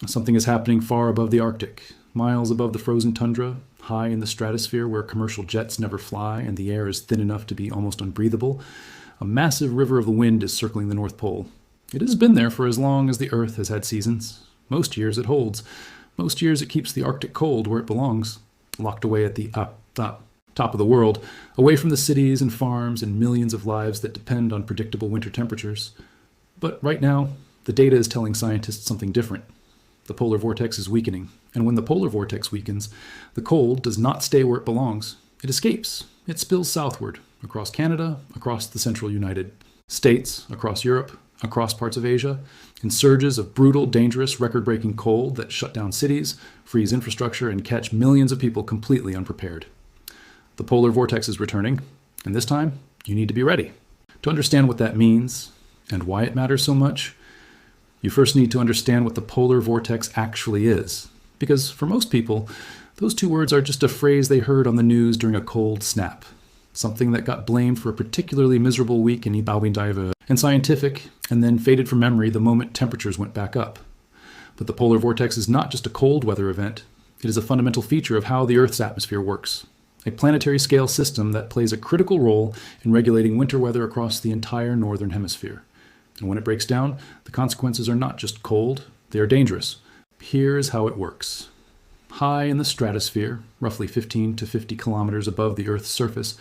Something is happening far above the Arctic, miles above the frozen tundra, high in the stratosphere where commercial jets never fly and the air is thin enough to be almost unbreathable. A massive river of the wind is circling the North Pole. It has been there for as long as the Earth has had seasons. Most years it holds. Most years it keeps the Arctic cold where it belongs, locked away at the top of the world, away from the cities and farms and millions of lives that depend on predictable winter temperatures. But right now, the data is telling scientists something different. The polar vortex is weakening, and when the polar vortex weakens, the cold does not stay where it belongs. It escapes. It spills southward, across Canada, across the central United States, across Europe, across parts of Asia, in surges of brutal, dangerous, record-breaking cold that shut down cities, freeze infrastructure, and catch millions of people completely unprepared. The polar vortex is returning, and this time, you need to be ready. To understand what that means, and why it matters so much, you first need to understand what the polar vortex actually is. Because for most people, those two words are just a phrase they heard on the news during a cold snap. Something that got blamed for a particularly miserable week in Ibawindiva and scientific, and then faded from memory the moment temperatures went back up. But the polar vortex is not just a cold weather event. It is a fundamental feature of how the Earth's atmosphere works. A planetary scale system that plays a critical role in regulating winter weather across the entire northern hemisphere. And when it breaks down, the consequences are not just cold, they are dangerous. Here is how it works. High in the stratosphere, roughly 15 to 50 kilometers above the Earth's surface,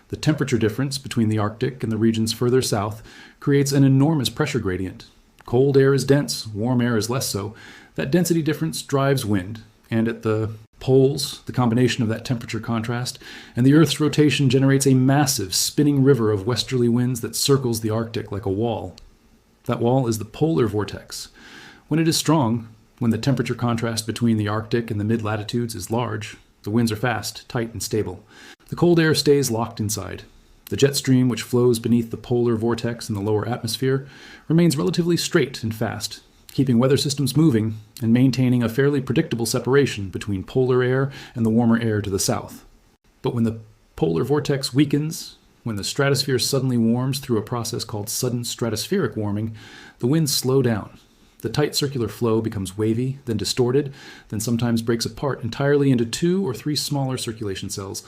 the temperature difference between the Arctic and the regions further south creates an enormous pressure gradient. Cold air is dense, warm air is less so. That density difference drives wind, and at the poles, the combination of that temperature contrast and the Earth's rotation generates a massive spinning river of westerly winds that circles the Arctic like a wall. That wall is the polar vortex. When it is strong, when the temperature contrast between the Arctic and the mid-latitudes is large, the winds are fast, tight, and stable. The cold air stays locked inside. The jet stream, which flows beneath the polar vortex in the lower atmosphere, remains relatively straight and fast, keeping weather systems moving and maintaining a fairly predictable separation between polar air and the warmer air to the south. But when the polar vortex weakens, when the stratosphere suddenly warms through a process called sudden stratospheric warming, the winds slow down. The tight circular flow becomes wavy, then distorted, then sometimes breaks apart entirely into 2 or 3 smaller circulation cells.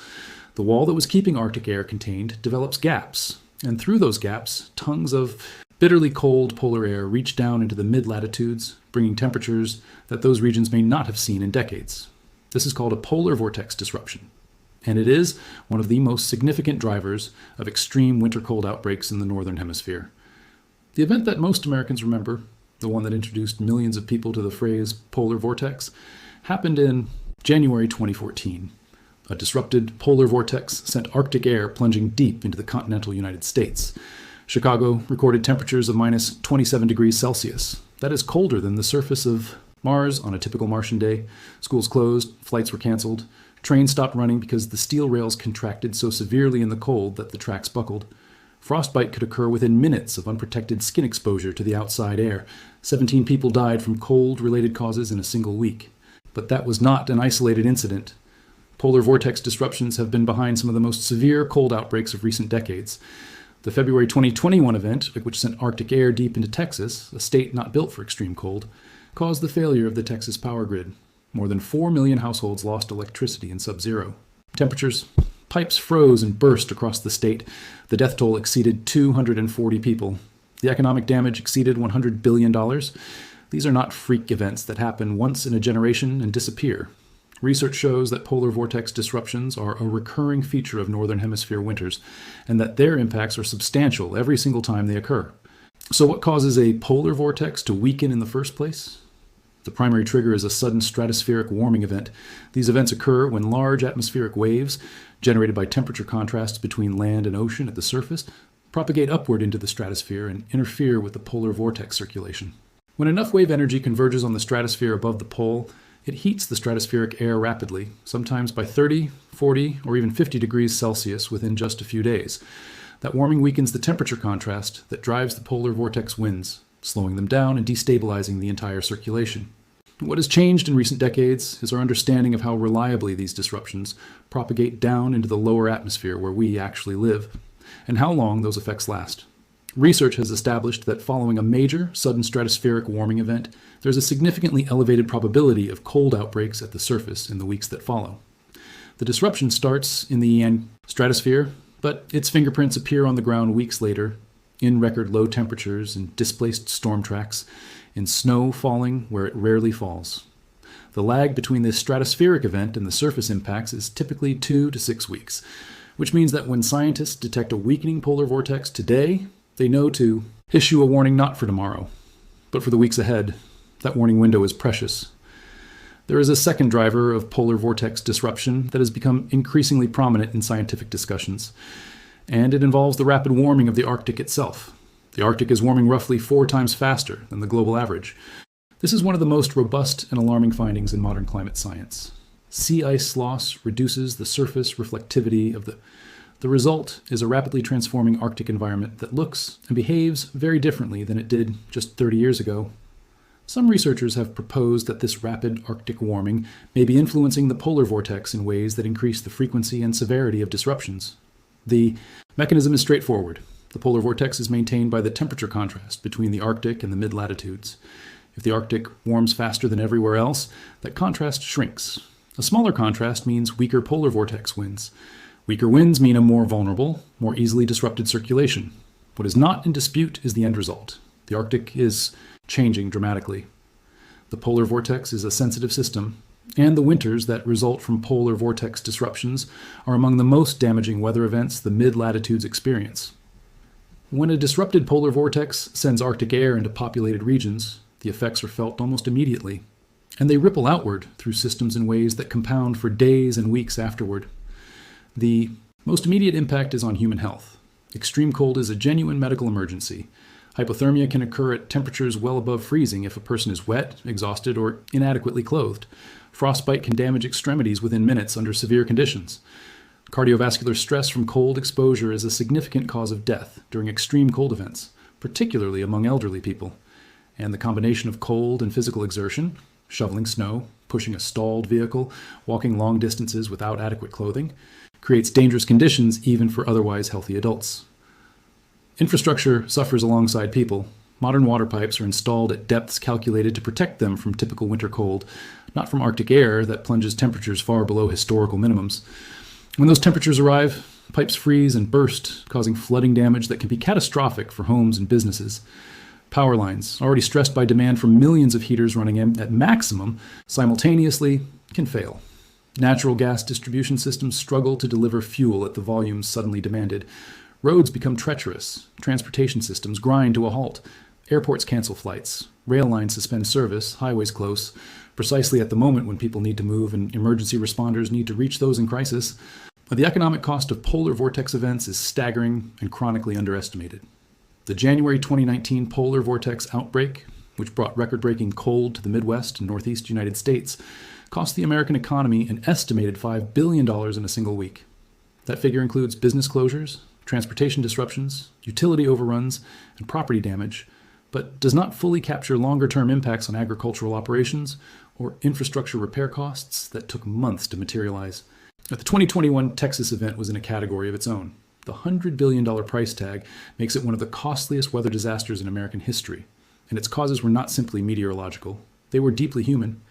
The wall that was keeping Arctic air contained develops gaps, and through those gaps, tongues of bitterly cold polar air reach down into the mid-latitudes, bringing temperatures that those regions may not have seen in decades. This is called a polar vortex disruption, and it is one of the most significant drivers of extreme winter cold outbreaks in the northern hemisphere. The event that most Americans remember, the one that introduced millions of people to the phrase polar vortex, happened in January 2014. A disrupted polar vortex sent Arctic air plunging deep into the continental United States. Chicago recorded temperatures of minus 27 degrees Celsius. That is colder than the surface of Mars on a typical Martian day. Schools closed, flights were canceled, trains stopped running because the steel rails contracted so severely in the cold that the tracks buckled. Frostbite could occur within minutes of unprotected skin exposure to the outside air. 17 people died from cold-related causes in a single week. But that was not an isolated incident. Polar vortex disruptions have been behind some of the most severe cold outbreaks of recent decades. The February 2021 event, which sent Arctic air deep into Texas, a state not built for extreme cold, caused the failure of the Texas power grid. More than 4 million households lost electricity in sub-zero. Pipes froze and burst across the state. The death toll exceeded 240 people. The economic damage exceeded $100 billion. These are not freak events that happen once in a generation and disappear. Research shows that polar vortex disruptions are a recurring feature of northern hemisphere winters, and that their impacts are substantial every single time they occur. So what causes a polar vortex to weaken in the first place? The primary trigger is a sudden stratospheric warming event. These events occur when large atmospheric waves, generated by temperature contrasts between land and ocean at the surface, propagate upward into the stratosphere and interfere with the polar vortex circulation. When enough wave energy converges on the stratosphere above the pole, it heats the stratospheric air rapidly, sometimes by 30, 40, or even 50 degrees Celsius within just a few days. That warming weakens the temperature contrast that drives the polar vortex winds, slowing them down and destabilizing the entire circulation. What has changed in recent decades is our understanding of how reliably these disruptions propagate down into the lower atmosphere where we actually live, and how long those effects last. Research has established that following a major, sudden stratospheric warming event, there's a significantly elevated probability of cold outbreaks at the surface in the weeks that follow. The disruption starts in the stratosphere, but its fingerprints appear on the ground weeks later, in record low temperatures and displaced storm tracks, in snow falling where it rarely falls. The lag between this stratospheric event and the surface impacts is typically 2 to 6 weeks, which means that when scientists detect a weakening polar vortex today, they know to issue a warning not for tomorrow, but for the weeks ahead. That warning window is precious. There is a second driver of polar vortex disruption that has become increasingly prominent in scientific discussions, and it involves the rapid warming of the Arctic itself. The Arctic is warming roughly 4 times faster than the global average. This is one of the most robust and alarming findings in modern climate science. Sea ice loss reduces the surface reflectivity of the result is a rapidly transforming Arctic environment that looks and behaves very differently than it did just 30 years ago. Some researchers have proposed that this rapid Arctic warming may be influencing the polar vortex in ways that increase the frequency and severity of disruptions. The mechanism is straightforward. The polar vortex is maintained by the temperature contrast between the Arctic and the mid-latitudes. If the Arctic warms faster than everywhere else, that contrast shrinks. A smaller contrast means weaker polar vortex winds. Weaker winds mean a more vulnerable, more easily disrupted circulation. What is not in dispute is the end result. The Arctic is changing dramatically. The polar vortex is a sensitive system, and the winters that result from polar vortex disruptions are among the most damaging weather events the mid-latitudes experience. When a disrupted polar vortex sends Arctic air into populated regions, the effects are felt almost immediately, and they ripple outward through systems in ways that compound for days and weeks afterward. The most immediate impact is on human health. Extreme cold is a genuine medical emergency. Hypothermia can occur at temperatures well above freezing if a person is wet, exhausted, or inadequately clothed. Frostbite can damage extremities within minutes under severe conditions. Cardiovascular stress from cold exposure is a significant cause of death during extreme cold events, particularly among elderly people. And the combination of cold and physical exertion, shoveling snow, pushing a stalled vehicle, walking long distances without adequate clothing, creates dangerous conditions even for otherwise healthy adults. Infrastructure suffers alongside people. Modern water pipes are installed at depths calculated to protect them from typical winter cold, not from Arctic air that plunges temperatures far below historical minimums. When those temperatures arrive, pipes freeze and burst, causing flooding damage that can be catastrophic for homes and businesses. Power lines, already stressed by demand from millions of heaters running at maximum, simultaneously can fail. Natural gas distribution systems struggle to deliver fuel at the volumes suddenly demanded. Roads become treacherous. Transportation systems grind to a halt. Airports cancel flights. Rail lines suspend service. Highways close. Precisely at the moment when people need to move and emergency responders need to reach those in crisis. But the economic cost of polar vortex events is staggering and chronically underestimated. The January 2019 polar vortex outbreak, which brought record-breaking cold to the Midwest and Northeast United States, cost the American economy an estimated $5 billion in a single week. That figure includes business closures, transportation disruptions, utility overruns, and property damage, but does not fully capture longer-term impacts on agricultural operations or infrastructure repair costs that took months to materialize. The 2021 Texas event was in a category of its own. The $100 billion price tag makes it one of the costliest weather disasters in American history, and its causes were not simply meteorological. They were deeply human.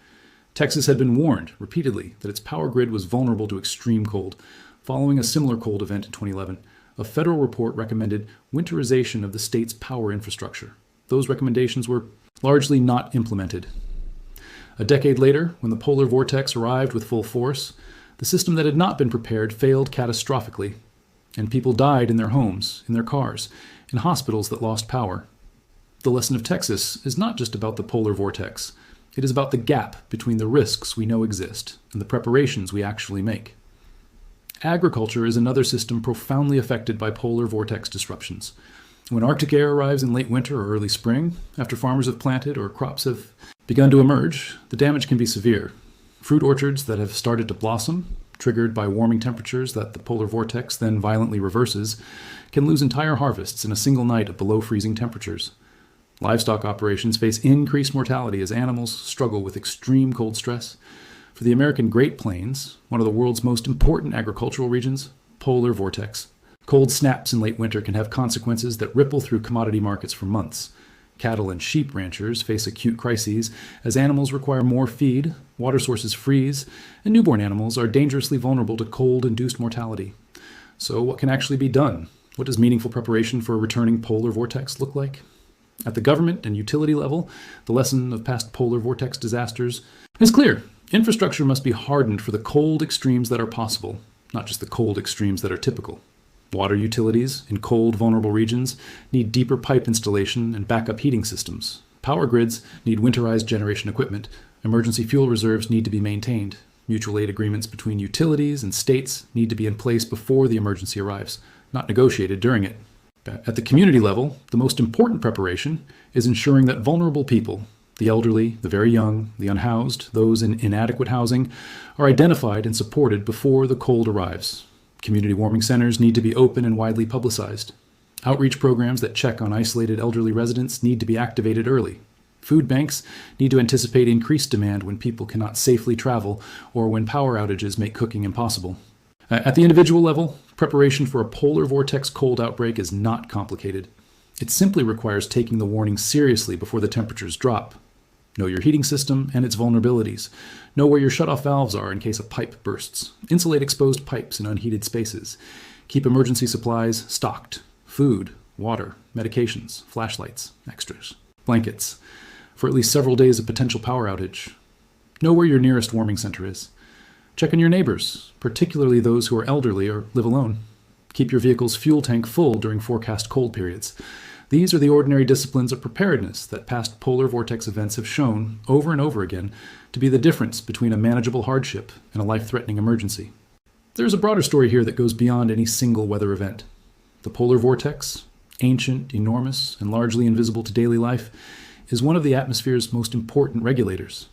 Texas had been warned repeatedly that its power grid was vulnerable to extreme cold. Following a similar cold event in 2011, a federal report recommended winterization of the state's power infrastructure. Those recommendations were largely not implemented. A decade later, when the polar vortex arrived with full force, the system that had not been prepared failed catastrophically, and people died in their homes, in their cars, in hospitals that lost power. The lesson of Texas is not just about the polar vortex. It is about the gap between the risks we know exist and the preparations we actually make. Agriculture is another system profoundly affected by polar vortex disruptions. When Arctic air arrives in late winter or early spring, after farmers have planted or crops have begun to emerge, the damage can be severe. Fruit orchards that have started to blossom, triggered by warming temperatures that the polar vortex then violently reverses, can lose entire harvests in a single night of below freezing temperatures. Livestock operations face increased mortality as animals struggle with extreme cold stress. For the American Great Plains, one of the world's most important agricultural regions, polar vortex Cold snaps in late winter can have consequences that ripple through commodity markets for months. Cattle and sheep ranchers face acute crises as animals require more feed, water sources freeze, and newborn animals are dangerously vulnerable to cold-induced mortality. So what can actually be done? What does meaningful preparation for a returning polar vortex look like? At the government and utility level, the lesson of past polar vortex disasters is clear. Infrastructure must be hardened for the cold extremes that are possible, not just the cold extremes that are typical. Water utilities in cold, vulnerable regions need deeper pipe installation and backup heating systems. Power grids need winterized generation equipment. Emergency fuel reserves need to be maintained. Mutual aid agreements between utilities and states need to be in place before the emergency arrives, not negotiated during it. At the community level, the most important preparation is ensuring that vulnerable people, the elderly, the very young, the unhoused, those in inadequate housing, are identified and supported before the cold arrives. Community warming centers need to be open and widely publicized. Outreach programs that check on isolated elderly residents need to be activated early. Food banks need to anticipate increased demand when people cannot safely travel or when power outages make cooking impossible. At the individual level, preparation for a polar vortex cold outbreak is not complicated. It simply requires taking the warning seriously before the temperatures drop. Know your heating system and its vulnerabilities. Know where your shutoff valves are in case a pipe bursts. Insulate exposed pipes in unheated spaces. Keep emergency supplies stocked. Food, water, medications, flashlights, extras, blankets, for at least several days of potential power outage. Know where your nearest warming center is. Check on your neighbors, particularly those who are elderly or live alone. Keep your vehicle's fuel tank full during forecast cold periods. These are the ordinary disciplines of preparedness that past polar vortex events have shown, over and over again, to be the difference between a manageable hardship and a life-threatening emergency. There's a broader story here that goes beyond any single weather event. The polar vortex, ancient, enormous, and largely invisible to daily life, is one of the atmosphere's most important regulators.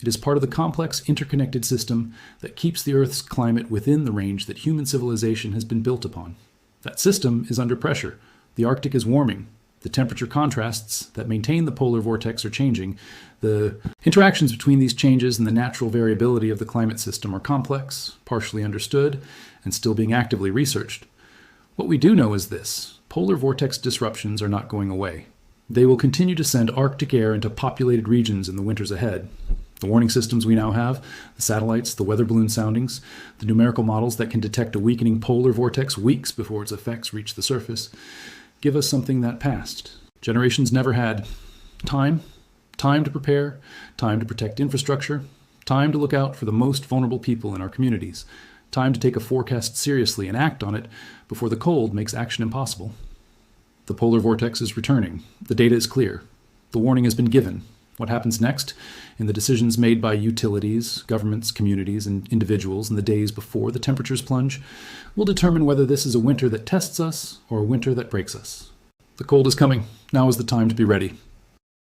It is part of the complex, interconnected system that keeps the Earth's climate within the range that human civilization has been built upon. That system is under pressure. The Arctic is warming. The temperature contrasts that maintain the polar vortex are changing. The interactions between these changes and the natural variability of the climate system are complex, partially understood, and still being actively researched. What we do know is this: polar vortex disruptions are not going away. They will continue to send Arctic air into populated regions in the winters ahead. The warning systems we now have, the satellites, the weather balloon soundings, the numerical models that can detect a weakening polar vortex weeks before its effects reach the surface, give us something that past generations never had. Time to prepare, time to protect infrastructure, time to look out for the most vulnerable people in our communities, time to take a forecast seriously and act on it before the cold makes action impossible. The polar vortex is returning. The data is clear. The warning has been given. What happens next in the decisions made by utilities, governments, communities, and individuals in the days before the temperatures plunge will determine whether this is a winter that tests us or a winter that breaks us. The cold is coming. Now is the time to be ready.